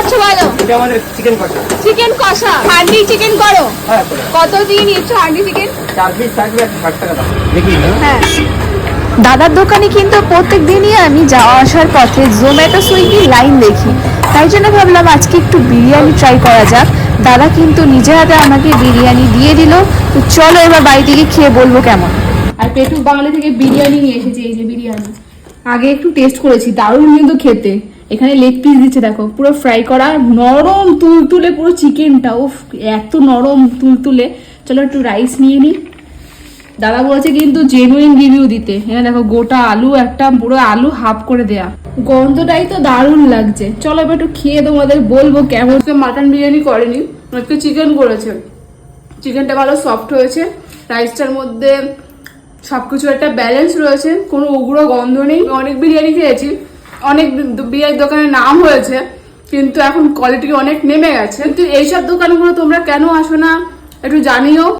করছো বলো? এটা আমাদের চিকেন কষা। চিকেন কষা, হান্ডি চিকেন করো? হ্যাঁ। কত দিয়ে নিচ্ছ হান্ডি চিকেন? 4 পিস থাকবে 60 টাকা দাম। দেখি না? হ্যাঁ। দাদার দোকানে কিন্তু প্রত্যেক দিনই আমি যাওয়া আসার পথে জোম্যাটো সুইগি লাইন দেখি, তাই জন্য ভাবলাম আজকে একটু বিরিয়ানি ট্রাই করা যাক। দাদা কিন্তু নিজে হাতে আমাকে বিরিয়ানি দিয়ে দিল। তো চলো এবার বাড়ি থেকে খেয়ে বলবো কেমন। আর পেটু বাঙালি থেকে বিরিয়ানি নিয়ে এসেছে, এই যে বিরিয়ানি। আগে একটু টেস্ট করেছি, দারুণ কিন্তু খেতে। এখানে লেগ পিস দিচ্ছে দেখো, পুরো ফ্রাই করা, নরম তুলতুলে পুরো চিকেনটা। উফ, এত নরম তুলতুলে। চলো একটু রাইস নিয়ে নিই। দাদা বলেছে কিন্তু জেনুইন রিভিউ দিতে। হ্যাঁ দেখো, গোটা আলু, একটা পুরো আলু হাফ করে দেয়া। গন্ধটাই তো দারুণ লাগছে। চলো এবার একটু খেয়ে তোমাদের বলবো কেমন। মাটন বিরিয়ানি করেনি, আজকে চিকেন করেছে। চিকেনটা ভালো সফট হয়েছে, রাইসটার মধ্যে সবকিছু একটা ব্যালেন্স রয়েছে, কোনো উগ্র গন্ধ নেই। অনেক বিরিয়ানি খেয়েছি, অনেক বিরিয়ানির দোকানের নাম হয়েছে, কিন্তু এখন কোয়ালিটি অনেক নেমে গেছে। কিন্তু এইসব দোকানগুলো তোমরা কেন আসো না একটু জানিও।